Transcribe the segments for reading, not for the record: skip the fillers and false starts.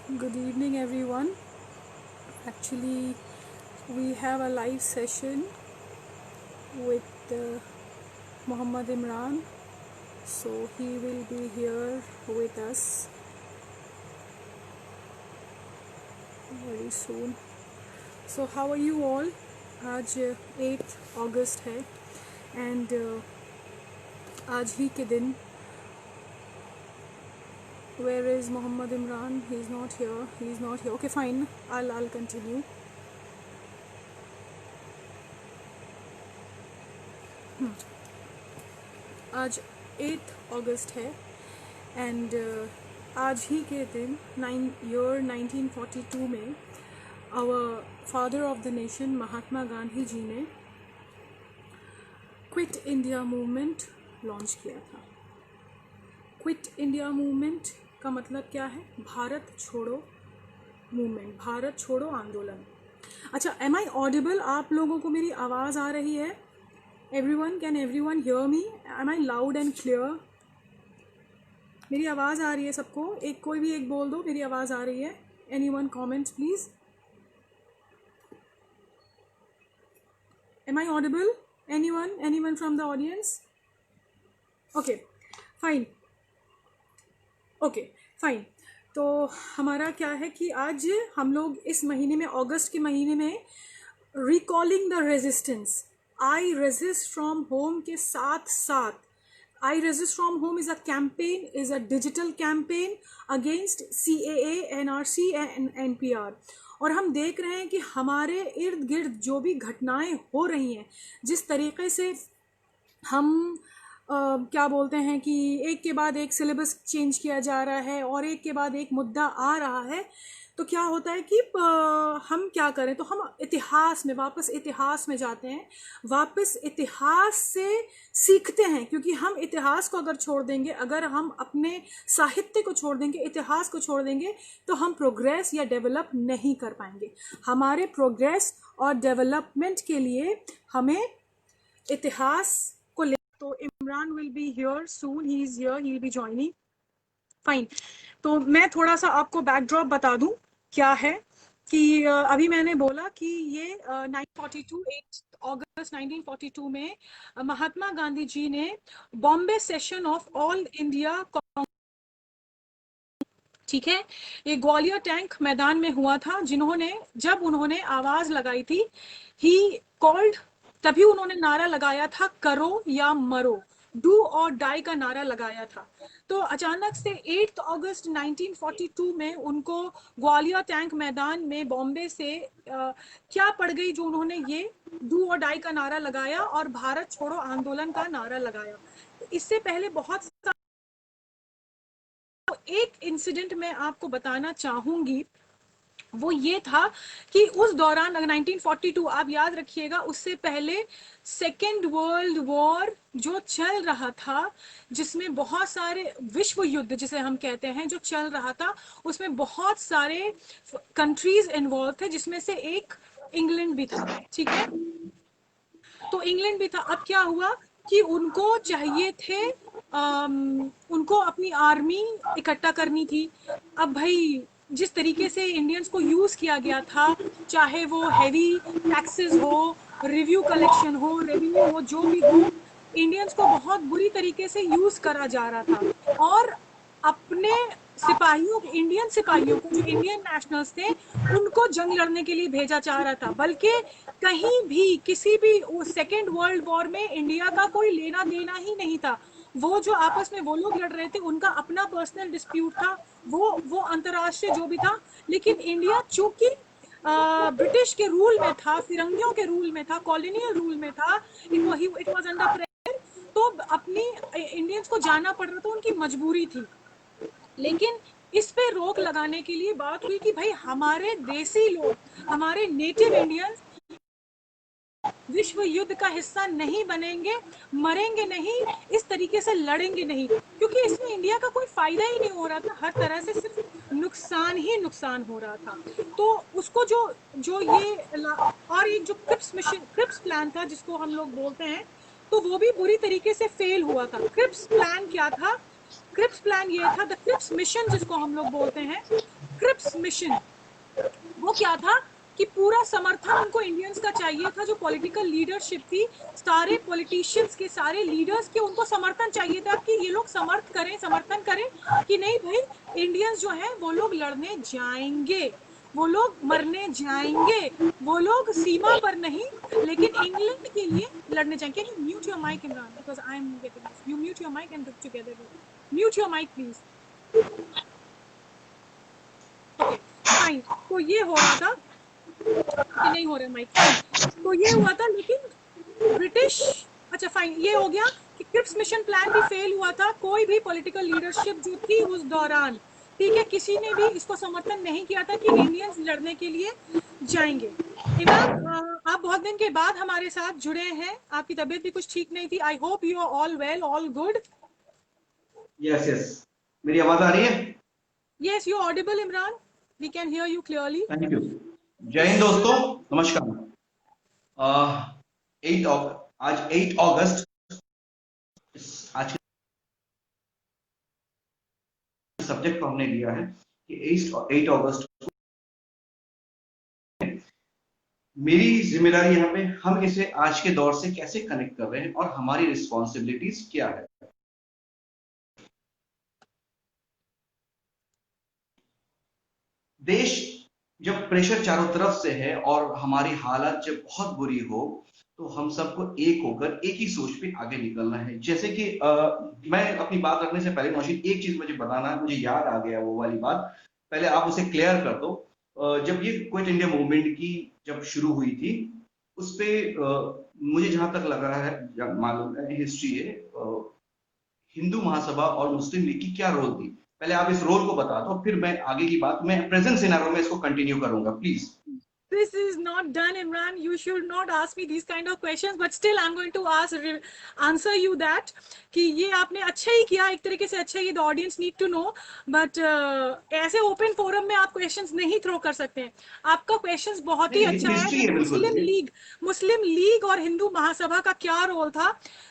Good evening, everyone. Actually, we have a live session with Muhammad Imran, so he will be here with us very soon. So, how are you all? आज 8 अगस्त है and आज ही के दिन where is Muhammad Imran? He's not here. Okay, fine. I'll continue. आज 8 अगस्त है and आज ही के दिन 1942 में our father of the nation Mahatma Gandhi ji ने क्विट इंडिया मूवमेंट लॉन्च किया था। क्विट इंडिया मूवमेंट का मतलब क्या है? भारत छोड़ो मूवमेंट, भारत छोड़ो आंदोलन। अच्छा, एम आई ऑडिबल? आप लोगों को मेरी आवाज़ आ रही है? Everyone, can everyone hear me? Am I loud and clear? मेरी आवाज़ आ रही है सबको? कोई भी एक बोल दो, मेरी आवाज़ आ रही है। Anyone comments please? Am I audible? Anyone from the audience? Okay fine, okay fine. तो हमारा क्या है कि आज हम लोग इस महीने में, अगस्त के महीने में, recalling the resistance, I resist from home के साथ साथ, I resist from home is a campaign, is a digital campaign against CAA, NRC एंड NPR। और हम देख रहे हैं कि हमारे इर्द गिर्द जो भी घटनाएं हो रही हैं, जिस तरीके से हम क्या बोलते हैं कि एक के बाद एक सिलेबस चेंज किया जा रहा है और एक के बाद एक मुद्दा आ रहा है, तो क्या होता है कि हम क्या करें? तो हम इतिहास में, वापस इतिहास में जाते हैं, वापस इतिहास से सीखते हैं। क्योंकि हम इतिहास को अगर छोड़ देंगे, अगर हम अपने साहित्य को छोड़ देंगे, इतिहास को छोड़ देंगे, तो हम प्रोग्रेस या डेवलप नहीं कर पाएंगे। हमारे प्रोग्रेस और डेवलपमेंट के लिए हमें इतिहास को ले। तो Imran will be here soon, he is here, he will be joining. Fine. तो मैं थोड़ा सा आपको बैकड्रॉप बता दूं क्या है कि अभी मैंने बोला कि ये 1942, 8 अगस्त 1942 में महात्मा गांधी जी ने Bombay session of all India, ठीक है, ये ग्वालियर टैंक मैदान में हुआ था। जब उन्होंने आवाज लगाई थी, ही कॉल्ड, तभी उन्होंने नारा लगाया था, करो या मरो, डू और डाई का नारा लगाया था। तो अचानक से 8 अगस्त 1942 में उनको ग्वालियर टैंक मैदान में बॉम्बे से क्या पड़ गई, जो उन्होंने ये डू और डाई का नारा लगाया और भारत छोड़ो आंदोलन का नारा लगाया। इससे पहले बहुत एक इंसिडेंट मैं आपको बताना चाहूंगी, वो ये था कि उस दौरान, अगर 1942 आप याद रखिएगा, उससे पहले सेकेंड वर्ल्ड वॉर जो चल रहा था, जिसमें बहुत सारे विश्व युद्ध जिसे हम कहते हैं जो चल रहा था, उसमें बहुत सारे कंट्रीज इन्वॉल्व थे, जिसमें से एक इंग्लैंड भी था। ठीक है, तो इंग्लैंड भी था। अब क्या हुआ कि उनको चाहिए थे, उनको अपनी आर्मी इकट्ठा करनी थी। अब भाई, जिस तरीके से इंडियंस को यूज किया गया था, चाहे वो हैवी टैक्सेस हो, रिव्यू कलेक्शन हो, रेवेन्यू हो, जो भी हो, इंडियंस को बहुत बुरी तरीके से यूज करा जा रहा था। और अपने सिपाहियों, इंडियन सिपाहियों को, जो इंडियन नेशनल्स थे, उनको जंग लड़ने के लिए भेजा जा रहा था। बल्कि कहीं भी, किसी भी सेकेंड वर्ल्ड वॉर में इंडिया का कोई लेना देना ही नहीं था। वो जो आपस में वो लोग लड़ रहे थे, उनका अपना पर्सनल डिस्प्यूट था, वो अंतरराष्ट्रीय जो भी था। लेकिन इंडिया चूंकि ब्रिटिश के रूल में था, फिरंगियों के रूल में था, कॉलोनियल रूल में था, इट वाज अंडर प्रेशर, तो अपनी इंडियंस को जाना पड़ रहा था, उनकी मजबूरी थी। लेकिन इस पे रोक लगाने के लिए बात हुई कि भाई, हमारे देसी लोग, हमारे नेटिव इंडियंस विश्व युद्ध का हिस्सा नहीं बनेंगे, मरेंगे नहीं, इस तरीके से लड़ेंगे नहीं, क्योंकि इसमें इंडिया का कोई फायदा ही नहीं हो रहा था, हर तरह से सिर्फ नुकसान ही नुकसान हो रहा था। तो उसको जो जो ये और एक जो क्रिप्स मिशन, क्रिप्स प्लान था, जिसको हम लोग बोलते हैं, तो वो भी बुरी तरीके से फेल हुआ था। क्रिप्स प्लान क्या था क्रिप्स प्लान ये था, द क्रिप्स मिशन जिसको हम लोग बोलते हैं, क्रिप्स मिशन, वो क्या था कि पूरा समर्थन उनको इंडियंस का चाहिए था, जो पॉलिटिकल लीडरशिप थी, सारे पॉलिटिशियंस के, सारे लीडर्स के, उनको समर्थन चाहिए था कि ये लोग समर्थन करें कि नहीं भाई, इंडियंस जो हैं वो लोग लड़ने जाएंगे, वो लोग मरने जाएंगे, वो लोग सीमा पर नहीं लेकिन इंग्लैंड के लिए लड़ने जाएंगे। Can you mute your mic Imran, because I am getting this, you mute your mic and together mute your mic please. Okay fine, तो ये हो रहा था कि नहीं हो रहा माइक, फाइन, तो ये हुआ था, लेकिन ब्रिटिश, अच्छा फाइन, ये हो गया कि क्रिप्स मिशन प्लान भी फेल हुआ था, कोई भी पॉलिटिकल लीडरशिप जो थी उस दौरान, ठीक है, किसी ने भी इसको समर्थन नहीं किया था कि इंडियंस लड़ने के लिए जाएंगे। इमरान, आप बहुत दिन के बाद हमारे साथ जुड़े हैं, आपकी तबीयत भी कुछ ठीक नहीं थी, I hope you are all well, all good. Yes yes, मेरी आवाज आ रही है? Yes, you audible Imran, we can hear you clearly. Thank you. जय हिंद दोस्तों, नमस्कार। आज 8 अगस्त, आज के सब्जेक्ट को हमने लिया है कि 8 अगस्त मेरी जिम्मेदारी यहाँ पे हम इसे आज के दौर से कैसे कनेक्ट कर रहे हैं और हमारी रिस्पॉन्सिबिलिटीज क्या है। देश जब प्रेशर चारों तरफ से है और हमारी हालत जब बहुत बुरी हो, तो हम सबको एक होकर एक ही सोच पे आगे निकलना है। जैसे कि मैं अपनी बात रखने से पहले नौशीन, एक चीज मुझे बताना है, मुझे याद आ गया वो वाली बात, पहले आप उसे क्लियर कर दो। जब ये क्विट इंडिया मूवमेंट की जब शुरू हुई थी, उस पे मुझे जहां तक लग रहा है, मालूम है, हिस्ट्री है, हिंदू महासभा और मुस्लिम लीग की क्या रोल थी, पहले आप इस रोल को बता दो, फिर मैं आगे की बात, मैं प्रेजेंट सिनेरियो में इसको कंटिन्यू करूंगा, please. This is not done, Imran. You should not ask me these kind of questions, but still I'm going to answer you that कि ये आपने अच्छा ही किया, एक तरीके से अच्छा ही, the audience need to know, but ऐसे open forum में आप questions नहीं throw कर सकते हैं। आपका questions बहुत ही अच्छा है हिस्ट्री कि है बिल्कुल ये। मुस्लिम लीग और हिंदू महासभा का क्या रोल था।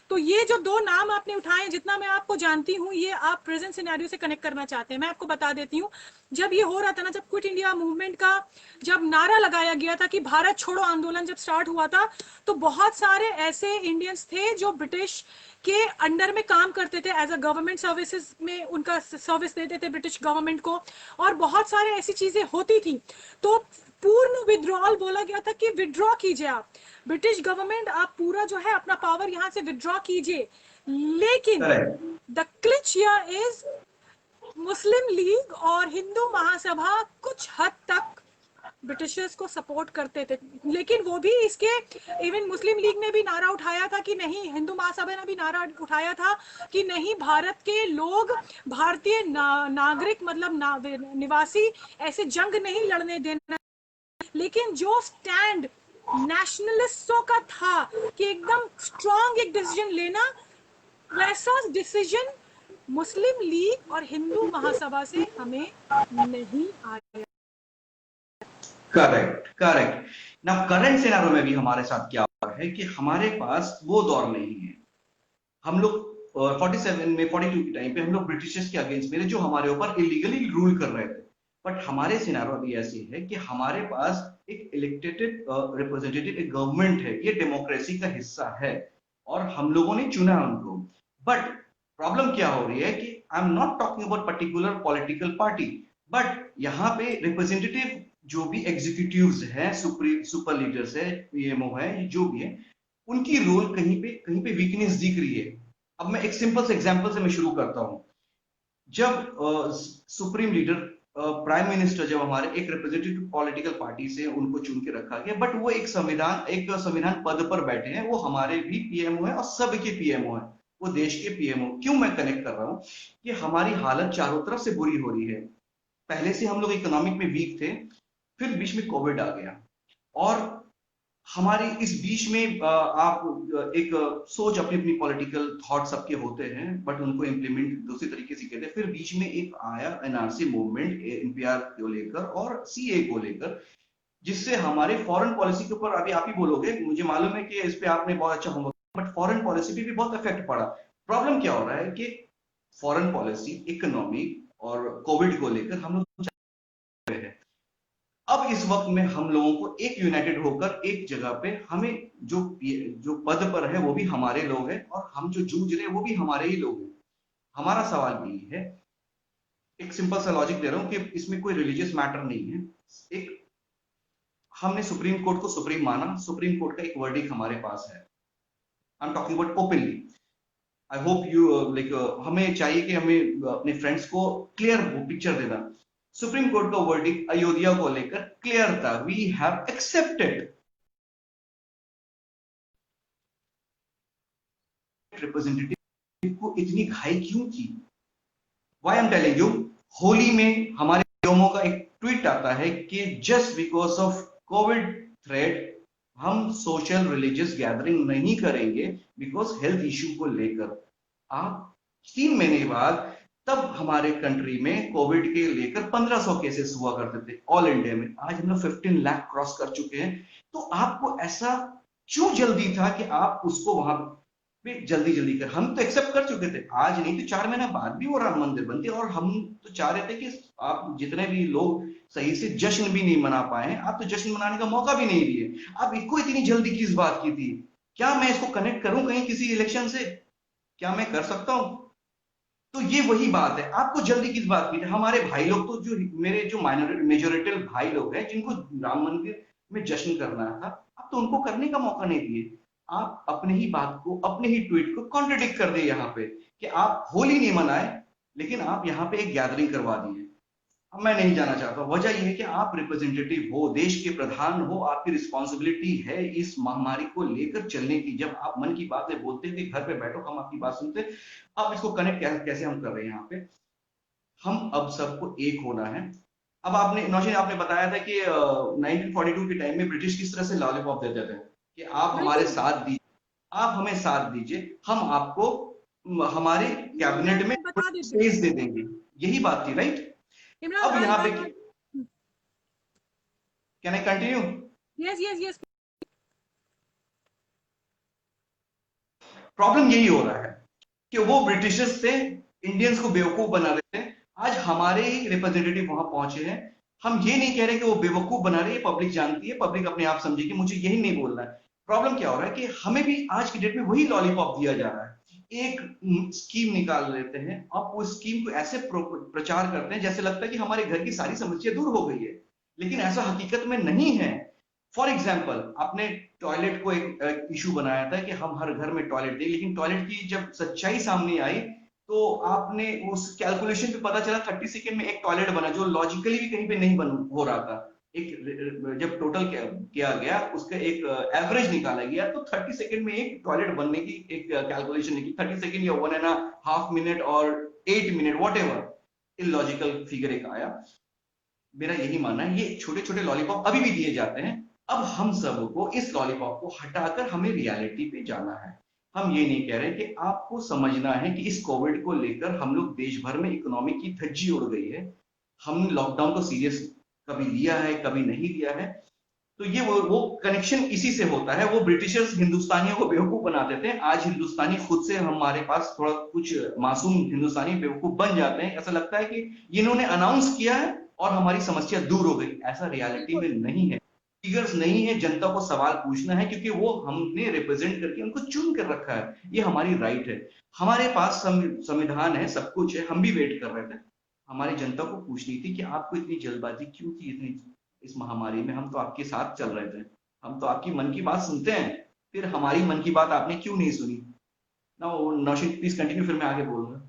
तो ये जो दो नाम आपने उठाए, जितना मैं आपको जानती हूँ, ये आप प्रेजेंट सिनेरियो से कनेक्ट करना चाहते हैं। मैं आपको बता देती हूँ, जब ये हो रहा था ना, जब क्विट इंडिया मूवमेंट का जब नारा लगाया गया था कि भारत छोड़ो आंदोलन जब स्टार्ट हुआ था, तो बहुत सारे ऐसे इंडियंस थे जो ब्रिटिश के अंडर में काम करते थे, एज अ गवर्नमेंट सर्विसेज में उनका सर्विस देते थे ब्रिटिश गवर्नमेंट को, और बहुत सारे ऐसी चीजें होती थी। तो पूर्ण विड्रॉल बोला गया था कि विड्रॉ कीजिए आप, ब्रिटिश गवर्नमेंट, आप पूरा जो है अपना पावर यहां से विड्रॉ कीजिए। लेकिन the cliche here is, Muslim League और हिंदू महासभा कुछ हद तक ब्रिटिशर्स को सपोर्ट करते थे, लेकिन वो भी इसके, इवन मुस्लिम लीग ने भी नारा उठाया था कि नहीं, हिंदू महासभा ने भी नारा उठाया था कि नहीं, भारत के लोग, भारतीय नागरिक मतलब निवासी ऐसे जंग नहीं लड़ने देना। लेकिन जो स्टैंड नेशनलिस्टों का था कि एकदम स्ट्रॉन्ग एक डिसीजन लेना, वैसा डिसीजन मुस्लिम लीग और हिंदू महासभा से हमें नहीं आया। Correct correct. ना करंट सिनेरियो में भी हमारे साथ क्या है कि हमारे पास वो दौर नहीं है। हम लोग 47 में 42 के टाइम पे हम लोग ब्रिटिशर्स के अगेंस्ट में जो हमारे ऊपर इलीगली रूल कर रहे थे, बट हमारे सिनेरियो अभी ऐसी है कि हमारे पास एक इलेक्टेड रिप्रेजेंटेटिव, एक गवर्नमेंट है, ये डेमोक्रेसी का हिस्सा है और हम लोगों ने चुना उनको। बट प्रॉब्लम क्या हो रही है कि I am not talking about particular political party, but यहाँ पे रिप्रेजेंटेटिव जो भी एग्जीक्यूटिव्स हैं, सुपर लीडर्स है, पीएमओ है, जो भी है, उनकी रोल कहीं पे वीकनेस दिख रही है। अब मैं एक सिंपल से एग्जांपल से मैं शुरू करता हूं। जब सुप्रीम लीडर, प्राइम मिनिस्टर, जब हमारे एक रिप्रेजेंटेटिव पॉलिटिकल पार्टी से उनको चुन के रखा गया, बट वो एक संविधान पद पर बैठे हैं, वो हमारे भी पीएमओ है और सबके पीएमओ है, वो देश के पीएमओ। क्यों मैं कनेक्ट कर रहा हूं कि हमारी हालत चारों तरफ से बुरी हो रही है। पहले से हम लोग इकोनॉमिक में वीक थे, फिर बीच में कोविड आ गया, और हमारे इस बीच में आप एक सोच, अपनी अपनी पॉलिटिकल थॉट सबके होते हैं, बट उनको इंप्लीमेंट दूसरी तरीके से कहते हैं। फिर बीच में एक आया एनआरसी मूवमेंट, एनपीआर को लेकर और सीए को लेकर, जिससे हमारे फॉरेन पॉलिसी के ऊपर, अभी आप ही बोलोगे, मुझे मालूम है कि इस पे आपने बहुत अच्छा होमवर्क, बट फॉरेन पॉलिसी पे भी बहुत इफेक्ट पड़ा। प्रॉब्लम क्या हो रहा है कि फॉरेन पॉलिसी, इकोनॉमी और कोविड को लेकर हम लोग है। अब इस वक्त में हम लोगों को एक यूनाइटेड होकर एक जगह पे हमें जो जो पद पर है वो भी हमारे लोग हैं और हम जो जूझ रहे हैं वो भी हमारे ही लोग हैं। हमारा सवाल यही है, एक सिंपल सा लॉजिक दे रहा हूं कि इसमें कोई रिलीजियस मैटर नहीं है। एक हमने सुप्रीम कोर्ट को सुप्रीम माना, सुप्रीम कोर्ट का एक वर्डिक हमारे पास है। I am talking about openly. I hope you like हमें चाहिए कि हमें अपने फ्रेंड्स को क्लियर पिक्चर देना। सुप्रीम कोर्ट का वर्डिक अयोध्या को लेकर क्लियर था, वी हैव एक्सेप्टेड। रिप्रेजेंटेटिव को इतनी घाई क्यों की? Why am telling you, Holi में हमारे लोगों का एक ट्वीट आता है कि just because of Covid threat हम सोशल रिलीजियस गैदरिंग नहीं करेंगे बिकॉज हेल्थ इश्यू को लेकर। आप 3 महीने बाद, तब हमारे कंट्री में कोविड के लेकर 1500 केसेस हुआ करते थे ऑल इंडिया में, आज हम लोग 15 लाख क्रॉस कर चुके हैं। तो आपको ऐसा क्यों जल्दी था कि आप उसको वहां पे जल्दी जल्दी कर? हम तो एक्सेप्ट कर चुके थे, आज नहीं तो 4 महीने बाद भी वो राम मंदिर बनते, और हम तो चाह रहे थे कि आप जितने भी लोग सही से जश्न भी नहीं मना पाए, आप तो जश्न मनाने का मौका भी नहीं दिए। आप इसको इतनी जल्दी किस बात की थी? क्या मैं इसको कनेक्ट करूं कहीं किसी इलेक्शन से? क्या मैं कर सकता हूं? तो ये वही बात है, आपको जल्दी किस बात की थी? हमारे भाई लोग तो जो मेरे जो माइनॉरिटी मेजोरिटी भाई लोग हैं जिनको राम मंदिर में जश्न करना था, आप तो उनको करने का मौका नहीं दिए। आप अपने ही बात को, अपने ही ट्वीट को कॉन्ट्रडिक्ट कर दिए यहाँ पे कि आप होली नहीं मनाए लेकिन आप यहाँ पे एक गैदरिंग करवा दिए। अब मैं नहीं जाना चाहता, वजह यह है कि आप रिप्रेजेंटेटिव हो, देश के प्रधान हो, आपकी रिस्पॉन्सिबिलिटी है इस महामारी को लेकर चलने की। जब आप मन की बातें बोलते हैं कि घर पे बैठो हम आपकी बात सुनते, अब इसको कनेक्ट कैसे हम कर रहे हैं यहाँ पे? हम अब सबको एक होना है। अब आपने नौशीन आपने बताया था कि 1942 के टाइम में ब्रिटिश किस तरह से लॉलीपॉप देते थे कि आप हमारे बिल्कुल साथ दीजिए, आप हमें साथ दीजिए, हम आपको हमारे कैबिनेट में मैं बता देती हूँ। स्पेस दे देंगे। यही बात थी, राइट? इमरान, अब यहाँ पे I can I continue? Yes yes yes. Problem यही हो रहा है कि वो ब्रिटिशर्स थे, इंडियंस को बेवकूफ बना रहे थे। आज हमारे ही रिप्रेजेंटेटिव वहां पहुंचे हैं। हम ये नहीं कह रहे कि वो बेवकूफ बना रही है, पब्लिक जानती है, पब्लिक अपने आप समझेगी, मुझे यही नहीं बोलना है। प्रॉब्लम क्या हो रहा है कि हमें भी आज की डेट में वही लॉलीपॉप दिया जा रहा है। एक स्कीम निकाल लेते हैं, आप वो स्कीम को ऐसे प्रचार करते हैं जैसे लगता है कि हमारे घर की सारी समस्या दूर हो गई है, लेकिन ऐसा हकीकत में नहीं है। फॉर एग्जाम्पल, आपने टॉयलेट को एक इशू बनाया था कि हम हर घर में टॉयलेट दें, लेकिन टॉयलेट की जब सच्चाई सामने आई तो आपने उस कैलकुलेशन पे पता चला 30 सेकेंड में एक टॉयलेट बना, जो लॉजिकली भी कहीं पे नहीं बन हो रहा था। एक जब टोटल किया गया, उसका एक एवरेज निकाला गया, तो 30 सेकेंड में एक टॉयलेट बनने की एक कैलकुलेशन निकली। 30 सेकेंड या 1.5 मिनट और 8 minute what ever illogical figure एक आया। मेरा यही मानना है, ये छोटे छोटे लॉलीपॉप अभी भी दिए जाते हैं। अब हम सबको इस लॉलीपॉप को हटाकर हमें रियलिटी पे जाना है। हम ये नहीं कह रहे कि आपको समझना है कि इस कोविड को लेकर हम लोग देश भर में इकोनॉमी की धज्जी उड़ गई है। हमने लॉकडाउन को सीरियस कभी लिया है, कभी नहीं लिया है। तो ये वो कनेक्शन इसी से होता है। वो ब्रिटिशर्स हिंदुस्तानियों को बेवकूफ बनाते थे, आज हिंदुस्तानी खुद से हमारे पास थोड़ा कुछ मासूम हिंदुस्तानी बेवकूफ बन जाते हैं। ऐसा लगता है कि इन्होंने अनाउंस किया है और हमारी समस्या दूर हो गई। ऐसा रियलिटी बिल्कुल में नहीं है। फिगर्स नहीं है, जनता को सवाल पूछना है, क्योंकि वो हमने रिप्रेजेंट करके उनको चुन कर रखा है। ये हमारी राइट है। हमारे पास संविधान है, सब कुछ है, हम भी वेट कर रहे थे। हमारी जनता को पूछनी थी कि आपको इतनी जल्दबाजी क्यों थी इतनी इस महामारी में? हम तो आपके साथ चल रहे थे, हम तो आपकी मन की बात सुनते हैं, फिर हमारी मन की बात आपने क्यों नहीं सुनी? ना नौशीन प्लीज कंटिन्यू, फिर मैं आगे बोलूंगा।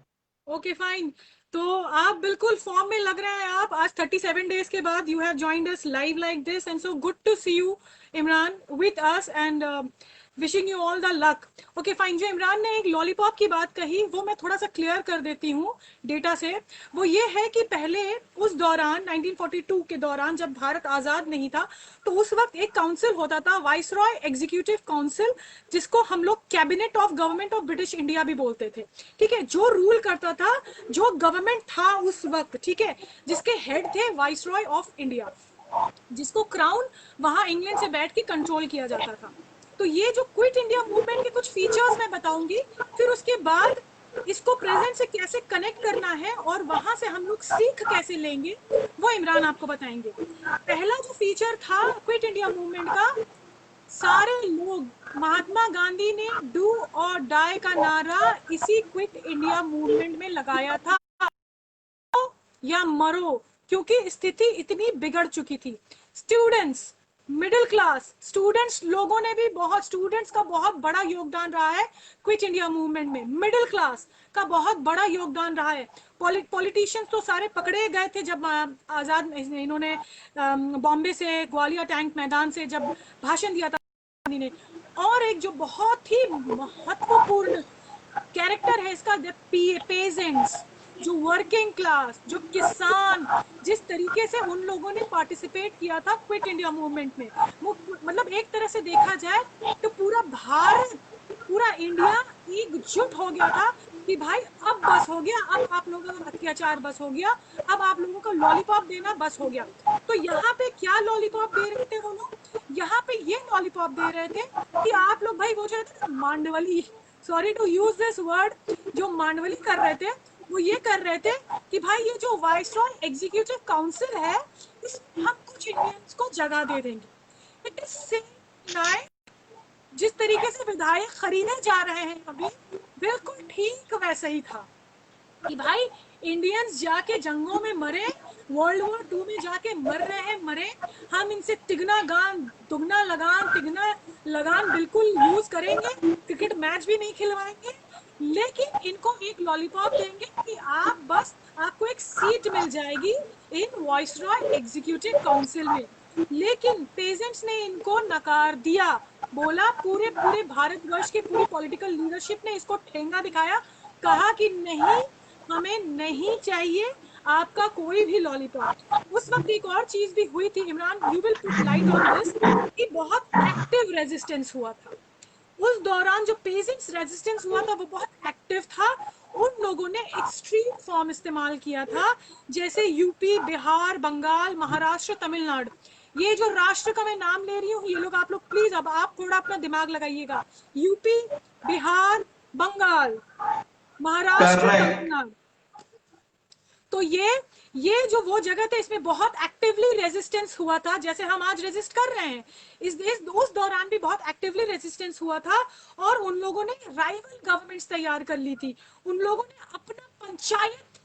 Okay fine. तो आप बिल्कुल फॉर्म में लग रहे हैं। आप आज 37 डेज के बाद you have joined us live like this, and so good to see you Imran with us, and wishing you all the luck. Okay fine. जो इमरान ने एक लॉलीपॉप की बात कही वो मैं थोड़ा सा क्लियर कर देती हूँ डेटा से। वो ये है कि पहले उस दौरान 1942 के दौरान जब भारत आज़ाद नहीं था, तो उस वक्त एक काउंसिल होता था, वाइसरॉय एग्जीक्यूटिव काउंसिल, जिसको हम लोग cabinet of government of British India भी बोलते थे। ठीक है, जो रूल करता था, जो गवर्नमेंट था उस वक्त, ठीक है, जिसके हेड थे वाइसरॉय ऑफ इंडिया, जिसको क्राउन वहां इंग्लैंड से बैठ के कंट्रोल किया जाता था। तो ये जो क्विट इंडिया मूवमेंट के कुछ फीचर्स मैं बताऊंगी, फिर उसके बाद इसको प्रेजेंट से कैसे कनेक्ट करना है और वहां से हम लोग सीख कैसे लेंगे, वो इमरान आपको बताएंगे। पहला जो फीचर था क्विट इंडिया मूवमेंट का, सारे लोग, महात्मा गांधी ने डू और डाई का नारा इसी क्विट इंडिया मूवमेंट में लगाया था, या मरो, क्योंकि स्थिति इतनी बिगड़ चुकी थी। स्टूडेंट्स, मिडिल क्लास स्टूडेंट्स लोगों ने भी बहुत, स्टूडेंट्स का बहुत बड़ा योगदान रहा है क्विट इंडिया मूवमेंट में, मिडिल क्लास का बहुत बड़ा योगदान रहा है। पॉलिटिशियंस तो सारे पकड़े गए थे जब आजाद, इन्होंने बॉम्बे से, ग्वालियर टैंक मैदान से जब भाषण दिया था गांधी ने। और एक जो बहुत ही महत्वपूर्ण कैरेक्टर है इसका, पेजेंट्स, जो वर्किंग क्लास, जो किसान, जिस तरीके से उन लोगों ने पार्टिसिपेट किया था क्विट इंडिया मूवमेंट में, वो मतलब एक तरह से देखा जाए तो पूरा भारत, पूरा इंडिया एकजुट हो गया था कि भाई अब बस हो गया, अब आप लोगों का अत्याचार बस हो गया, अब आप लोगों को लॉलीपॉप देना बस हो गया। तो यहाँ पे क्या लॉलीपॉप दे रहे थे वो लोग, यहाँ पे ये लॉलीपॉप दे रहे थे कि आप लोग भाई, वो जो मांडवली, sorry to use this word, जो मांडवली कर रहे थे, वो ये कर रहे थे कि भाई ये जो वाइसरॉय एग्जीक्यूटिव काउंसिल है, इसमें हम कुछ इंडियंस को जगह दे देंगे। इट इज सेम लाइक जिस तरीके से विधायक खरीदे जा रहे हैं अभी, बिल्कुल ठीक वैसे ही था कि भाई इंडियंस जाके जंगों में मरे, वर्ल्ड वॉर 2 में जाके मर रहे हैं, मरे, हम इनसे तिगना गान, दुगना लगान, तिगना लगान बिल्कुल यूज करेंगे, क्रिकेट मैच भी नहीं खिलवाएंगे, लेकिन इनको एक लॉलीपॉप देंगे कि आप बस, आपको एक सीट मिल जाएगी इन वाइसरॉय एग्जीक्यूटिव काउंसिल में। लेकिन पेजेंट्स ने इनको नकार दिया, बोला, पूरे पूरे भारतवर्ष के पूरी पॉलिटिकल लीडरशिप ने इसको ठेंगा दिखाया, कहा कि नहीं, हमें नहीं चाहिए आपका कोई भी लॉलीपॉप। उस वक्त एक और चीज भी हुई थी Imran, you will put light on this, कि बहुत एक्टिव रेजिस्टेंस हुआ था उस दौरान। जो पेजेंट्स रेजिस्टेंस हुआ था वो बहुत एक्टिव था, उन लोगों ने एक्सट्रीम फॉर्म इस्तेमाल किया था, जैसे यूपी, बिहार, बंगाल, महाराष्ट्र, तमिलनाडु। ये जो राष्ट्र का मैं नाम ले रही हूँ, ये लोग, आप लोग प्लीज, अब आप थोड़ा अपना दिमाग लगाइएगा, यूपी, बिहार, बंगाल, महाराष्ट्र, कर्नाटक। तमिलनाडु। तो ये जो वो जगह थे, इसमें बहुत एक्टिवली रेजिस्टेंस हुआ था, जैसे हम आज रेजिस्ट कर रहे हैं, उस दौरान भी बहुत एक्टिवली रेजिस्टेंस हुआ था। और उन लोगों ने राइवल गवर्नमेंट्स तैयार कर ली थी, उन लोगों ने अपना पंचायत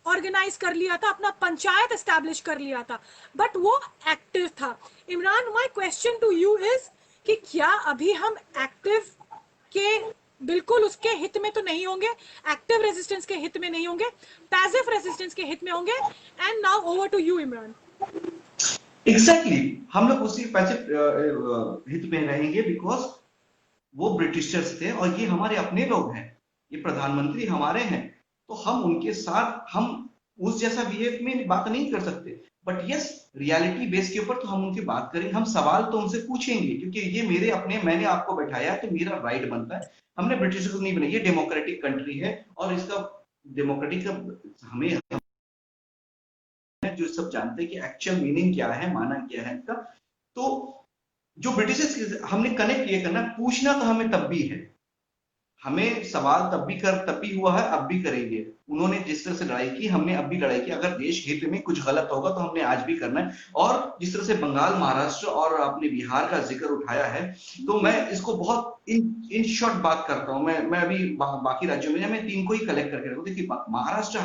ऑर्गेनाइज कर लिया था, अपना पंचायत एस्टैब्लिश कर लिया था, बट वो एक्टिव था। Imran, my question to you is कि क्या अभी हम एक्टिव के बिल्कुल उसके हित में तो नहीं होंगे, एक्टिव रेजिस्टेंस के हित में नहीं होंगे, पैसिव रेजिस्टेंस के हित में होंगे। And now over to you Imran. Exactly, हम लोग उसी पैसिव हित में रहेंगे, बिकॉज वो ब्रिटिशर्स थे और ये हमारे अपने लोग हैं, ये प्रधानमंत्री हमारे हैं, तो हम उनके साथ, हम उस जैसा बिहेव में बात नहीं कर सकते। बट यस, रियलिटी बेस के ऊपर तो हम उनकी बात करेंगे, हम सवाल तो उनसे पूछेंगे, क्योंकि ये मेरे अपने, मैंने आपको बैठाया तो मेरा राइट बनता है। हमने ब्रिटिशर्स को नहीं बनाई, ये डेमोक्रेटिक कंट्री है और इसका डेमोक्रेटिक का हमें, जो सब जानते हैं कि एक्चुअल मीनिंग क्या है, माना क्या है इसका। तो जो ब्रिटिशर्स हमने कनेक्ट ये करना, पूछना तो हमें तब भी है, हमें सवाल तब भी हुआ है, अब भी करेंगे। उन्होंने जिस तरह से लड़ाई की, हमने अब भी लड़ाई की, अगर देश हित में कुछ गलत होगा तो हमने आज भी करना है। और जिस तरह से बंगाल, महाराष्ट्र और आपने बिहार का जिक्र उठाया है, तो मैं इसको बहुत इन शॉर्ट बात करता हूं। मैं अभी बाकी राज्यों में मैं 3 को ही कलेक्ट करके रखूं। देखिए, महाराष्ट्र,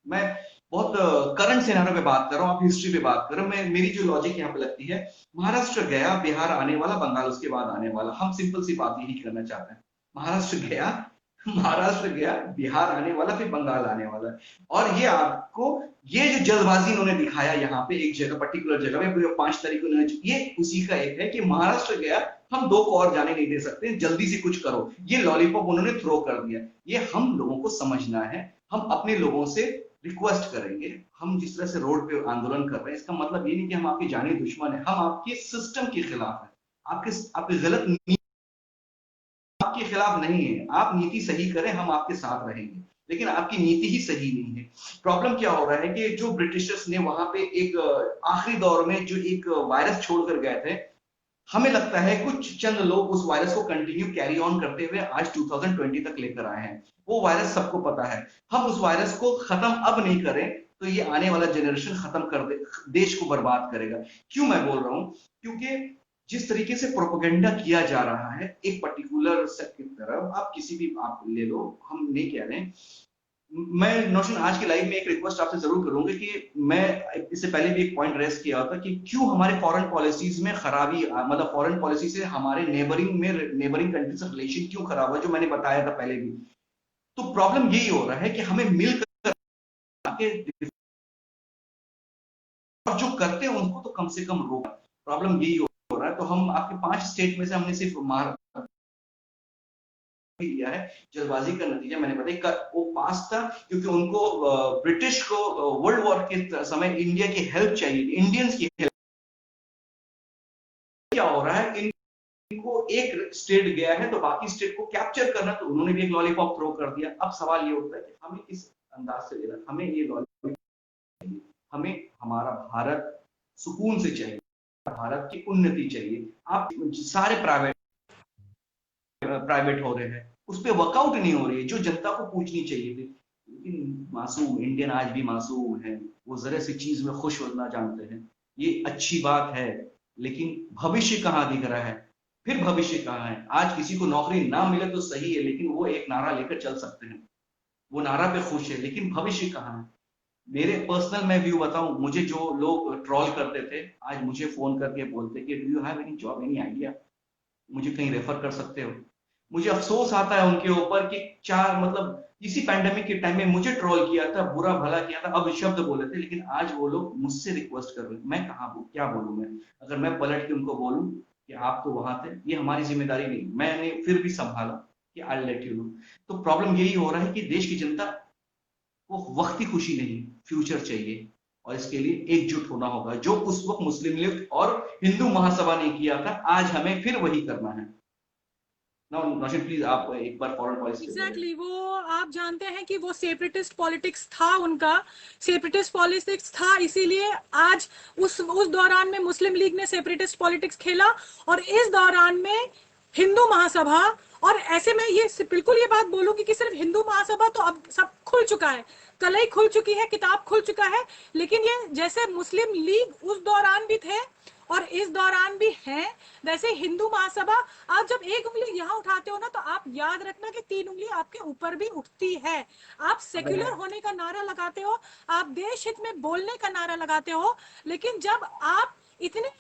मैं बहुत करंट सिनेरियो पे बात कर रहा हूं, आप हिस्ट्री पे बात कर रहे हो, मैं, मेरी जो लॉजिक यहाँ पे लगती है, महाराष्ट्र गया, बिहार आने वाला, बंगाल उसके बाद आने वाला, हम सिंपल सी बात यही करना चाहते हैं। महाराष्ट्र गया, बिहार आने वाला, फिर बंगाल आने वाला। और ये आपको, ये जो जल्दबाजी इन्होंने दिखाया यहाँ पे एक जगह, पर्टिकुलर जगह में 5 तारीख को, ये उसी का एक है कि महाराष्ट्र गया, हम 2 को और जाने नहीं दे सकते, जल्दी से कुछ करो, ये लॉलीपॉप उन्होंने थ्रो कर दिया। ये हम लोगों को समझना है, हम अपने लोगों से रिक्वेस्ट करेंगे। हम जिस तरह से रोड पे आंदोलन कर रहे हैं, इसका मतलब ये नहीं कि हम आपके जानी दुश्मन है, हम आपके सिस्टम के खिलाफ है, आपके गलत आपके खिलाफ नहीं है। आप नीति सही करें, हम आपके साथ रहेंगे, लेकिन आपकी नीति ही सही नहीं है। प्रॉब्लम क्या हो रहा है कि जो ब्रिटिशर्स ने वहां पे एक आखिरी दौर में जो एक वायरस छोड़कर गए थे, हमें लगता है कुछ चंद लोग उस वायरस को कंटिन्यू कैरी ऑन करते हुए आज 2020 तक लेकर आए हैं। वो वायरस सबको पता है। हम उस वायरस को खत्म अब नहीं करें तो ये आने वाला जनरेशन खत्म कर दे, देश को बर्बाद करेगा। क्यों मैं बोल रहा हूं? क्योंकि जिस तरीके से प्रोपेगेंडा किया जा रहा है एक पर्टिकुलर सेक्ट की तरफ, आप किसी भी आप ले लो, हम नहीं कह रहे हैं। मैं नौशन आज की लाइव में एक रिक्वेस्ट आपसे जरूर करूंगा कि मैं इससे पहले भी एक पॉइंट रेस किया था कि क्यों हमारे फॉरेन पॉलिसीज में खराबी, मतलब फॉरेन पॉलिसी से हमारे नेबरिंग कंट्री से रिलेशन क्यों खराब है, जो मैंने बताया था पहले भी। तो प्रॉब्लम यही हो रहा है कि हमें मिलकर और जो करते हैं उनको तो कम से कम रोका। प्रॉब्लम यही हो रहा है। तो हम आपके 5 स्टेट में से हमने सिर्फ लिया है। जल्दबाजी का नतीजा मैंने बताया वो पास था क्योंकि उनको ब्रिटिश को वर्ल्ड वॉर के समय इंडिया की हेल्प चाहिए, इंडियंस की हेल्प। क्या हो रहा है, इनको एक स्टेट गया है तो बाकी स्टेट को कैप्चर करना, तो उन्होंने भी एक लॉलीपॉप थ्रो कर दिया। अब सवाल ये उठता है कि हमें किस अंदाज से लेना, हमें ये लॉलीपॉप, हमें हमारा भारत सुकून से चाहिए, भारत की उन्नति चाहिए। आप सारे प्राइवेट हो रहे हैं, उस पर वर्कआउट नहीं हो रही है जो जनता को पूछनी चाहिए थी। लेकिन मासूम इंडियन आज भी मासूम है, वो जरा सी चीज में खुश होना जानते हैं। ये अच्छी बात है, लेकिन भविष्य कहाँ दिख रहा है? फिर भविष्य कहाँ है? आज किसी को नौकरी ना मिले तो सही है, लेकिन वो एक नारा लेकर चल सकते हैं, वो नारा पे खुश है, लेकिन भविष्य कहाँ है? मेरे पर्सनल मैं व्यू बताऊं, मुझे जो लोग ट्रोल करते थे आज मुझे फोन करके बोलते कि do you have any job, any idea, मुझे कहीं रेफर कर सकते हो? मुझे अफसोस आता है उनके ऊपर कि चार मतलब इसी पैंडेमिक के टाइम में मुझे ट्रोल किया था, बुरा भला किया था, अब शब्द बोले थे, लेकिन आज वो लोग मुझसे रिक्वेस्ट कर रहे हैं। मैं कहाँ क्या बोलूं मैं? अगर मैं पलट के उनको बोलूं कि आप तो वहां थे, ये हमारी जिम्मेदारी नहीं, मैंने फिर भी संभाला कि आई लेट यू नो। तो प्रॉब्लम यही हो रहा है कि देश की जनता को वक्त की खुशी नहीं, फ्यूचर चाहिए, और इसके लिए एकजुट होना होगा, जो उस वक्त मुस्लिम लीग और हिंदू महासभा ने किया था, आज हमें फिर वही करना है। नौशीन प्लीज आप एक बार फॉरेन पॉलिसी पे बोले। एग्जैक्टली वो आप जानते हैं कि वो सेपरेटिस्ट पॉलिटिक्स था, उनका सेपरेटिस्ट पॉलिटिक्स था, इसीलिए आज उस दौरान में मुस्लिम लीग ने सेपरेटिस्ट पॉलिटिक्स खेला, और इस दौरान में हिंदू महासभा। और ऐसे में ये बिल्कुल ये बात बोलूंगी कि सिर्फ हिंदू महासभा तो अब सब खुल चुका है, कलई खुल चुकी है, किताब खुल चुका है, लेकिन ये जैसे मुस्लिम लीग उस दौरान भी थे और इस दौरान भी हैं, वैसे हिंदू महासभा। आप जब एक उंगली यहाँ उठाते हो ना, तो आप याद रखना कि 3 उंगली आपके ऊपर भी उठती है। आप सेक्युलर होने का नारा लगाते हो, आप देश हित में बोलने का नारा लगाते हो, लेकिन जब आप इतने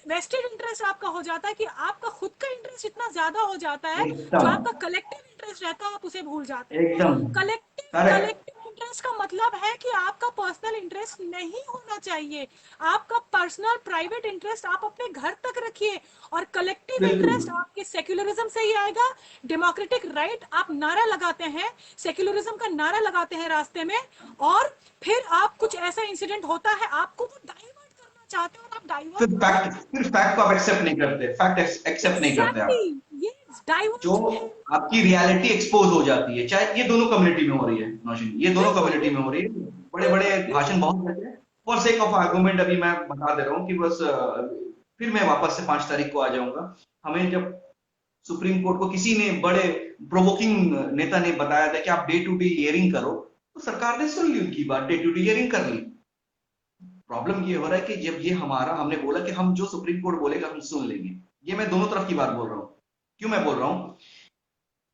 वेस्टेड इंटरेस्ट आपका हो जाता है कि आपका खुद का इंटरेस्ट इतना ज्यादा हो जाता है, जो एकदम आपका कलेक्टिव इंटरेस्ट रहता है आप उसे भूल जाते हो। एकदम कलेक्टिव करेक्ट। कलेक्टिव इंटरेस्ट का मतलब है कि आपका पर्सनल इंटरेस्ट नहीं होना चाहिए, आपका पर्सनल प्राइवेट इंटरेस्ट आप अपने घर तक रखिए, और कलेक्टिव बिल्कुल इंटरेस्ट आपके सेक्युलरिज्म से ही आएगा। डेमोक्रेटिक राइट आप नारा लगाते हैं, सेक्युलरिज्म का नारा लगाते हैं रास्ते में, और फिर आप कुछ ऐसा इंसिडेंट होता है, आपको वो डाइवर्ट करना चाहते हो और आप डाइवर्ट फिर फैक्ट को आप एक्सेप्ट नहीं करते, फैक्ट एक्सेप्ट नहीं करते आप। एग्जैक्टली ये जो डाइवर्जन है। आपकी रियलिटी एक्सपोज हो जाती है, चाहे ये दोनों कम्युनिटी में हो रही है नौशीन, ये दोनों बिल्कुल कम्युनिटी में हो रही है। बड़े बड़े बिल्कुल भाषण बहुत देते हैं, फॉर सेक ऑफ आर्गुमेंट अभी मैं बता दे रहा हूँ कि बस फिर मैं वापस से 5 तारीख को आ जाऊंगा। हमें जब सुप्रीम कोर्ट को किसी ने बड़े प्रोवोकिंग नेता ने बताया था कि आप डे टू डे हियरिंग करो, तो सरकार ने सुन ली उनकी बात, डे टू डे हियरिंग कर ली। प्रॉब्लम ये हो रहा है कि जब ये हमारा हमने बोला कि हम जो सुप्रीम कोर्ट बोलेगा हम सुन लेंगे, ये मैं दोनों तरफ की बात बोल रहा हूँ। क्यों मैं बोल रहा हूँ?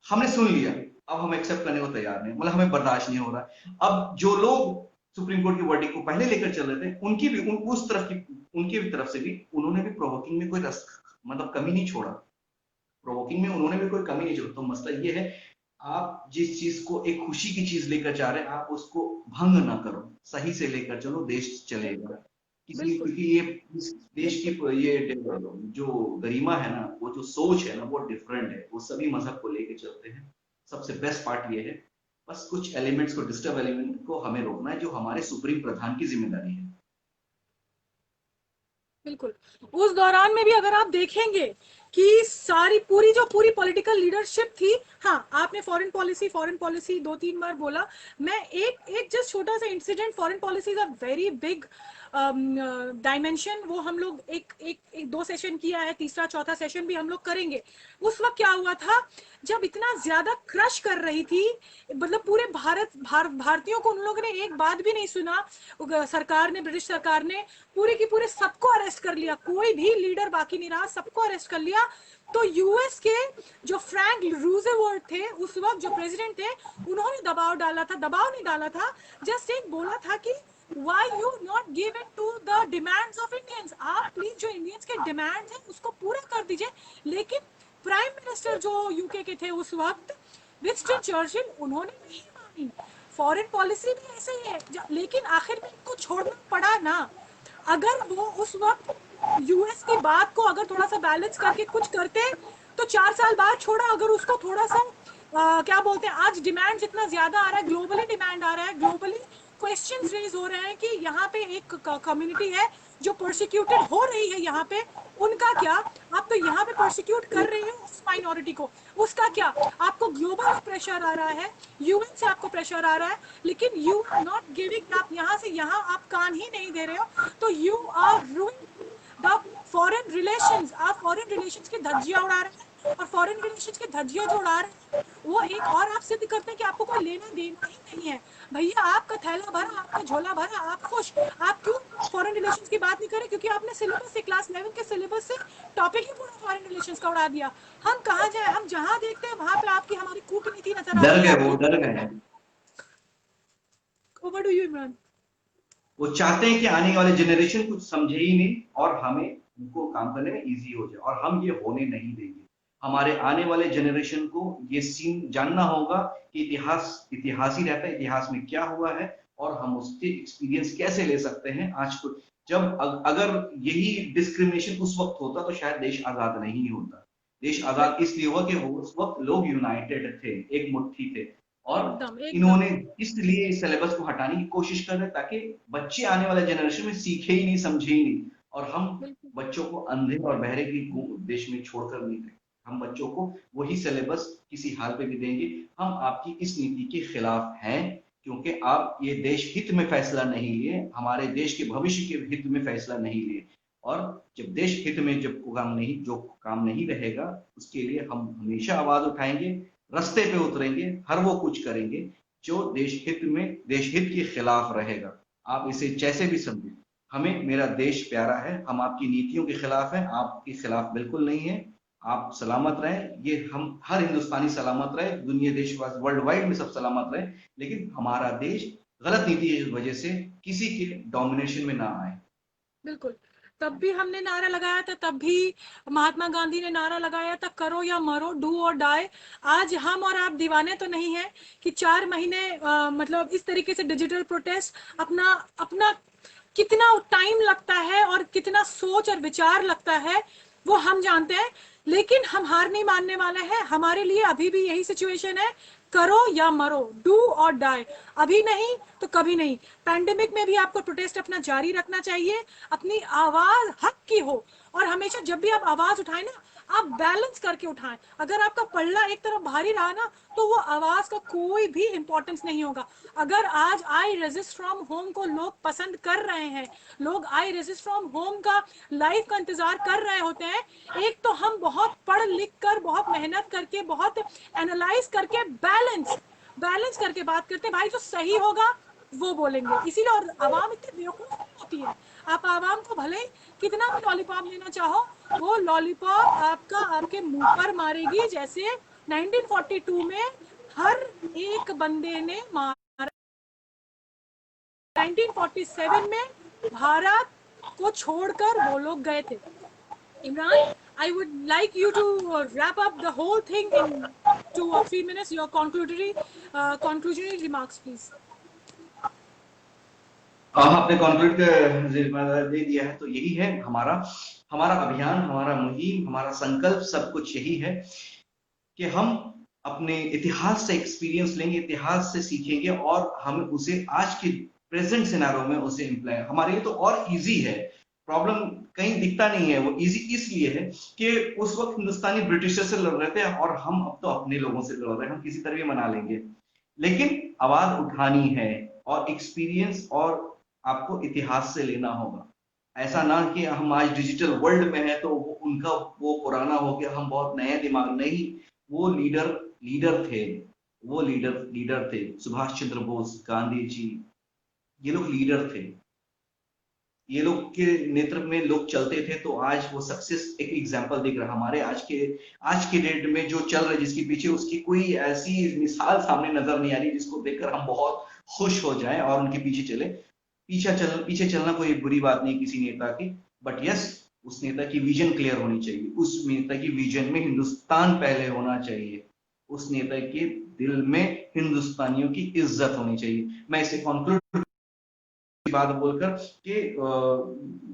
हमने सुन लिया, अब हम एक्सेप्ट करने को तैयार नहीं, मतलब हमें बर्दाश्त नहीं हो रहा। अब जो लोग सुप्रीम कोर्ट की वर्डिक्ट को पहले लेकर चल रहे थे, उनकी भी उस तरफ की उनकी भी तरफ से भी उन्होंने भी प्रोवोकिंग में कोई मतलब कमी नहीं छोड़ा, प्रोवोकिंग में उन्होंने भी कोई कमी नहीं छोड़ी। तो मसला ये है, आप जिस चीज को एक खुशी की चीज लेकर जा रहे हैं, आप उसको भंग ना करो, सही से लेकर चलो, देश चलेगा। किसी बिल्कुल क्योंकि ये इस देश की ये जो गरिमा है ना, वो जो सोच है ना, वो डिफरेंट है, वो सभी मजहब को लेके चलते हैं। सबसे बेस्ट पार्ट ये है, बस कुछ एलिमेंट्स को, डिस्टर्ब एलिमेंट को हमें रोकना है, जो हमारे सुप्रीम प्रधान की जिम्मेदारी है। बिल्कुल। उस दौरान में भी अगर आप देखेंगे कि सारी पूरी जो पूरी पॉलिटिकल लीडरशिप थी, हाँ आपने फॉरेन पॉलिसी 2-3 बार बोला, मैं एक एक जस्ट छोटा सा incident, foreign policy is a very big dimension वो हम लोग एक दो सेशन किया है, तीसरा चौथा सेशन भी हम लोग करेंगे। उस वक्त क्या हुआ था जब इतना ज्यादा क्रश कर रही थी, मतलब पूरे भारतीयों को उन लोगों ने एक बात भी नहीं सुना। सरकार ने, ब्रिटिश सरकार ने पूरे की पूरे सबको अरेस्ट कर लिया, कोई भी लीडर बाकी नहीं रहा, सबको अरेस्ट कर लिया। तो यूएस के जो फ्रैंक रूजवेल्ट थे उस वक्त जो प्रेसिडेंट थे, उन्होंने दबाव डाला था, दबाव नहीं डाला था, जस्ट एक बोला था कि why you not give in to the demands of Indians, आप प्लीज जो इंडियंस के डिमांड्स हैं उसको पूरा कर दीजिए। लेकिन प्राइम मिनिस्टर जो यूके के थे उस वक्त, विंस्टन चर्चिल, उन्होंने नहीं मानी। फॉरेन पॉलिसी भी ऐसे ही है, लेकिन आखिर में इनको छोड़ना पड़ा ना। अगर वो उस वक्त यूएस की बात को अगर थोड़ा सा बैलेंस करके कुछ करते तो 4 साल बाद छोड़ा। अगर उसको थोड़ा सा क्या बोलते हैं, आज डिमांड इतना ज्यादा आ रहा है, ग्लोबली डिमांड आ रहा है, ग्लोबली क्वेश्चंस रेज हो रहे हैं कि यहाँ पे एक कम्युनिटी है जो प्रोसिक्यूटेड हो रही है, यहाँ पे उनका क्या, आप तो यहाँ पे प्रोसिक्यूट कर रहे हो उस माइनॉरिटी को, उसका क्या। आपको ग्लोबल प्रेशर आ रहा है, यूएन से आपको प्रेशर आ रहा है, लेकिन यू आर नॉट गिविंग, आप यहाँ से यहाँ आप कान ही नहीं दे रहे हो, तो you are ruining the foreign relations. आप फॉरेन रिलेशंस की धज्जियां उड़ा रहे हैं, और फॉरेन रिलेशंस की धज्जियां जो उड़ा रहे हैं वो एक और आप सिद्ध करते हैं कि आपको कोई लेना देना ही नहीं है। भैया आपका थैला भरा, आपका झोला भरा, आप खुश, आप क्यों फॉरेन रिलेशंस की बात नहीं करें? क्योंकि आपने सिलेबस से, क्लास 11 के सिलेबस से टॉपिक ही पूरा फॉरेन रिलेशंस का उड़ा दिया। हम कहाँ जाए, हम जहाँ देखते हैं वहां पे आपकी हमारी कूटनीति नजर आती है। डर गए, वो डर गए। Over to you Imran. वो चाहते हैं कि आने वाले जनरेशन कुछ समझे ही नहीं और हमें उनको काम करने में इजी हो जाए, और हम ये होने नहीं देंगे। हमारे आने वाले जनरेशन को ये सीन जानना होगा कि इतिहास इतिहास ही रहता है, इतिहास में क्या हुआ है और हम उसके एक्सपीरियंस कैसे ले सकते हैं आज को। जब अगर यही डिस्क्रिमिनेशन उस वक्त होता तो शायद देश आजाद नहीं होता। देश आजाद इसलिए हुआ कि उस वक्त लोग यूनाइटेड थे, एक मुट्ठी थे, और एकदम एकदम। इन्होंने इसलिए इस सिलेबस को हटाने की कोशिश कर रहे ताकि बच्चे आने वाले जनरेशन में सीखे ही नहीं, समझे ही नहीं, और हम बिल्कुल बच्चों को अंधे और बहरे की देश में छोड़कर नहीं देंगे। हम बच्चों को वही सिलेबस किसी हाल पे भी देंगे। हम आपकी इस नीति के खिलाफ हैं, क्योंकि आप ये देश हित में फैसला नहीं लिए, हमारे देश के भविष्य के हित में फैसला नहीं लिए। और जब देश हित में जो काम नहीं रहेगा, उसके लिए हम हमेशा आवाज उठाएंगे, रास्ते पे उतरेंगे, हर वो कुछ करेंगे जो देश हित के खिलाफ रहेगा। आप इसे जैसे भी समझें, हमें मेरा देश प्यारा है, हम आपकी नीतियों के खिलाफ हैं, आपके खिलाफ बिल्कुल नहीं है। आप सलामत रहें, ये हम हर हिंदुस्तानी सलामत रहे, दुनिया देशवासी वर्ल्ड वाइड में सब सलामत रहे, लेकिन हमारा देश गलत नीति की वजह से किसी के डोमिनेशन में ना आए। बिल्कुल। तब भी हमने नारा लगाया था, तब भी महात्मा गांधी ने नारा लगाया था, करो या मरो, डू और डाई। आज हम और आप दीवाने तो नहीं है कि 4 महीने मतलब इस तरीके से डिजिटल प्रोटेस्ट, अपना अपना कितना टाइम लगता है और कितना सोच और विचार लगता है वो हम जानते हैं, लेकिन हम हार नहीं मानने वाले हैं। हमारे लिए अभी भी यही सिचुएशन है, करो या मरो, डू और डाई। अभी नहीं तो कभी नहीं। पैंडेमिक में भी आपको प्रोटेस्ट अपना जारी रखना चाहिए, अपनी आवाज हक की हो, और हमेशा जब भी आप आवाज उठाएं ना, आप बैलेंस करके उठाएं। अगर आपका पल्ला एक तरफ भारी रहा ना, तो वो आवाज का कोई भी इंपॉर्टेंस नहीं होगा। अगर आज आई रेजिस्ट फ्रॉम होम को लोग पसंद कर रहे हैं, लोग आई रेजिस्ट फ्रॉम होम का लाइफ का इंतजार कर रहे होते हैं, एक तो हम बहुत पढ़ लिख कर, बहुत मेहनत करके, बहुत एनालाइज करके, बैलेंस करके बात करते हैं। भाई जो सही होगा वो बोलेंगे, इसीलिए। और आवाम इतनी बेवकूफ होती है, आप आवाम को भले कितना भी लॉलीपॉप लेना चाहो, वो लॉलीपॉप आपका आपके मुंह पर मारेगी, जैसे 1942 में हर एक बंदे ने मारा। 1947 में भारत को छोड़कर वो लोग गए थे। Imran, I would like you to wrap up the whole thing in 2 or 3 minutes. Your conclusionary remarks, please. आपने कॉन्क्रीट दे दिया है, तो यही है हमारा हमारा अभियान, हमारा मुहिम, हमारा संकल्प, सब कुछ यही है कि हम अपने इतिहास से एक्सपीरियंस लेंगे, इतिहास से सीखेंगे, और हम उसे आज के प्रेजेंट सिनारियो में उसे इम्प्लाई, हमारे लिए तो और इजी है। प्रॉब्लम कहीं दिखता नहीं है, वो इजी इसलिए है कि उस वक्त हिंदुस्तानी ब्रिटिशर से लड़ रहे थे, और हम अब तो अपने लोगों से लड़ रहे हैं, हम किसी तरह भी मना लेंगे। लेकिन आवाज उठानी है, और एक्सपीरियंस और आपको इतिहास से लेना होगा। ऐसा ना कि हम आज डिजिटल वर्ल्ड में है तो उनका वो पुराना हो गया, हम बहुत नए दिमाग नहीं। वो लीडर लीडर थे, वो लीडर थे। सुभाष चंद्र बोस, गांधी जी, ये लोग लीडर थे। ये लोग के नेतृत्व में लोग चलते थे तो आज वो सक्सेस एक एग्जांपल दिख रहा है हमारे आज के डेट में जो चल रहा है, जिसके पीछे उसकी कोई ऐसी मिसाल सामने नजर नहीं आ रही जिसको देखकर हम बहुत खुश हो जाएं और उनके पीछे चले। पीछे चलना कोई बुरी बात नहीं किसी नेता की, बट यस, उस नेता की विजन क्लियर होनी चाहिए। उस नेता की विजन में हिंदुस्तान पहले होना चाहिए। उस नेता के दिल में हिंदुस्तानियों की इज्जत होनी चाहिए। मैं इसे कंक्लूड बात बोलकर कि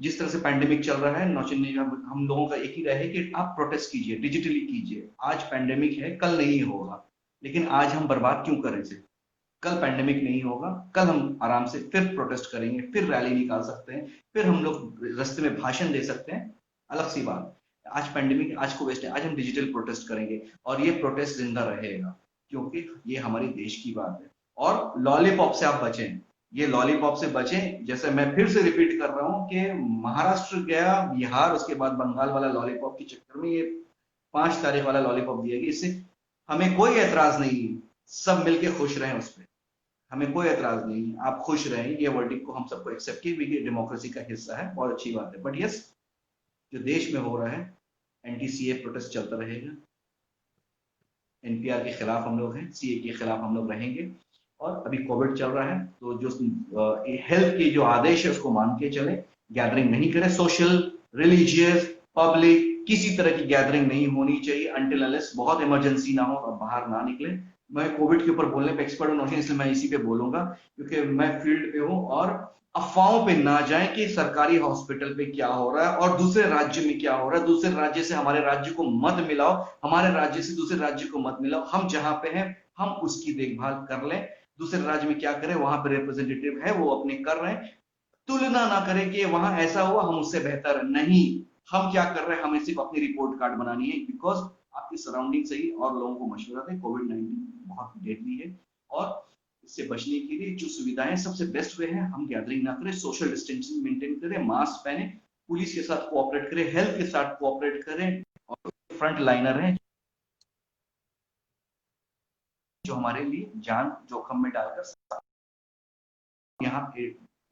जिस तरह से पैंडेमिक चल रहा है, नौचंदी हम लोगों का एक ही राय है कि आप प्रोटेस्ट कीजिए, डिजिटली कीजिए। आज पैंडेमिक है, कल नहीं होगा, लेकिन आज हम बर्बाद क्यों करें इसे? कल पैंडेमिक नहीं होगा, कल हम आराम से फिर प्रोटेस्ट करेंगे, फिर रैली निकाल सकते हैं, फिर हम लोग रास्ते में भाषण दे सकते हैं। अलग सी बात, आज पैंडेमिक आज को वेस्ट है, आज हम डिजिटल प्रोटेस्ट करेंगे और ये प्रोटेस्ट जिंदा रहेगा, क्योंकि ये हमारे देश की बात है। और लॉलीपॉप से आप बचें, ये लॉलीपॉप से बचें। जैसे मैं फिर से रिपीट कर रहा हूं कि महाराष्ट्र गया, बिहार, उसके बाद बंगाल वाला लॉलीपॉप के चक्कर में ये 5 तारीख वाला लॉलीपॉप दिया गया। इससे हमें कोई एतराज नहीं है, सब मिलके खुश रहें उस पर। हमें कोई एतराज नहीं, आप खुश रहें, ये वर्डिक्ट को हम सबको एक्सेप्ट किए, डेमोक्रेसी का हिस्सा है, बहुत अच्छी बात है। बट यस, जो देश में हो रहा है, एंटी-सीए प्रोटेस्ट चलता रहेगा। एनपीआर के खिलाफ हम लोग हैं, सीए के खिलाफ हम लोग रहेंगे। और अभी कोविड चल रहा है तो जो हेल्थ के जो आदेश है उसको मान के चले, गैदरिंग नहीं करें। सोशल, रिलीजियस, पब्लिक, किसी तरह की गैदरिंग नहीं होनी चाहिए अनटिल अनलेस बहुत इमरजेंसी ना हो और बाहर ना निकले। मैं कोविड के ऊपर बोलने पे एक्सपर्ट हूँ, इसलिए मैं इसी पे बोलूंगा, क्योंकि मैं फील्ड पे हूँ। और अफवाहों पे ना जाए कि सरकारी हॉस्पिटल पे क्या हो रहा है और दूसरे राज्य में क्या हो रहा है। दूसरे राज्य से हमारे राज्य को मत मिलाओ, हमारे राज्य से दूसरे राज्य को मत मिलाओ। हम जहां पे हैं हम उसकी देखभाल कर लें। दूसरे राज्य में क्या करें, वहां पे रिप्रेजेंटेटिव है, वो अपने कर रहे हैं। तुलना ना करें कि वहां ऐसा हुआ हम उससे बेहतर नहीं। हम क्या कर रहे हैं, हमें सिर्फ अपनी रिपोर्ट कार्ड बनानी है। बिकॉज आपकी सराउंडिंग सही और लोगों को मशवरा दें। कोविड-19 बहुत डेडली है और इससे बचने के लिए जो सुविधाएं, सबसे बेस्ट वे है हम गैदरिंग ना करें, सोशल डिस्टेंसिंग मेंटेन करें, मास्क पहने, पुलिस के साथ कोऑपरेट करें, हेल्थ के साथ कोऑपरेट करें। और फ्रंट लाइनर हैं जो हमारे लिए जान जोखिम में डालकर, यहाँ पे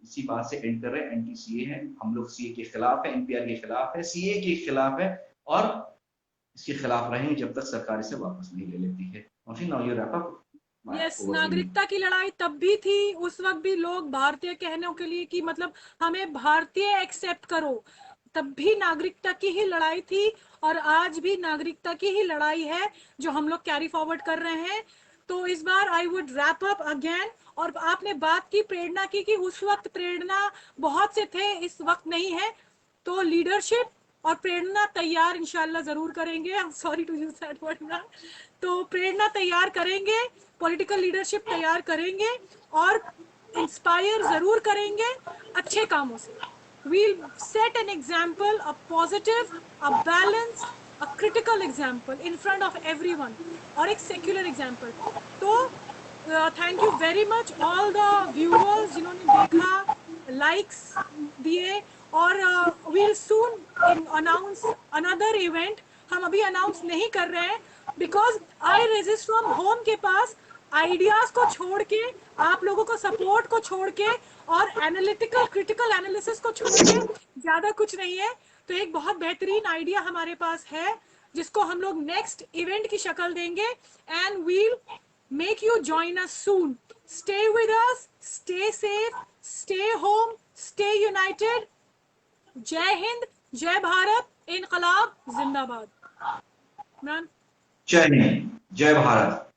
इसी बात से एंड कर रहे हैं। एंटी सीए है, हम लोग सीए के खिलाफ है, एनपीआर के खिलाफ है, सीए के खिलाफ है और इसके खिलाफ रहेंगे जब तक सरकार इसे वापस नहीं ले लेती है। Now you wrap up my yes, overview. नागरिकता की लड़ाई तब भी थी, उस वक्त भी लोग भारतीय कहने के लिए कि मतलब हमें भारतीय एक्सेप्ट करो, तब भी नागरिकता की ही लड़ाई थी। और आज भी नागरिकता की ही लड़ाई है जो हम लोग कैरी फॉरवर्ड कर रहे हैं। तो इस बार I would wrap up again. और आपने बात की प्रेरणा की कि उस वक्त प्रेरणा बहुत से थे, इस वक्त नहीं है। तो लीडरशिप और प्रेरणा तैयार इंशाल्लाह जरूर करेंगे। I am sorry to use that word ना। तो प्रेरणा तैयार करेंगे, पॉलिटिकल लीडरशिप तैयार करेंगे और इंस्पायर जरूर करेंगे अच्छे कामों से। we'll set an example, a positive, a balanced, a critical example in front of everyone, और एक secular example। तो thank you very much all the viewers जिन्होंने देखा, लाइक्स दिए। और we'll soon announce another event। हम अभी अनाउंस नहीं कर रहे हैं because I resist from home के पास आइडियाज को छोड़ के, आप लोगों को सपोर्ट को छोड़ के और एनालिटिकल क्रिटिकल एनालिसिस को छोड़ के ज्यादा कुछ नहीं है। तो एक बहुत बेहतरीन आइडिया हमारे पास है जिसको हम लोग नेक्स्ट इवेंट की शक्ल देंगे। And we'll make you join us soon. Stay with us, stay safe, stay home, stay united. जय हिंद, जय भारत, इनकलाब जिंदाबाद। इमरान। जय हिंद, जय भारत।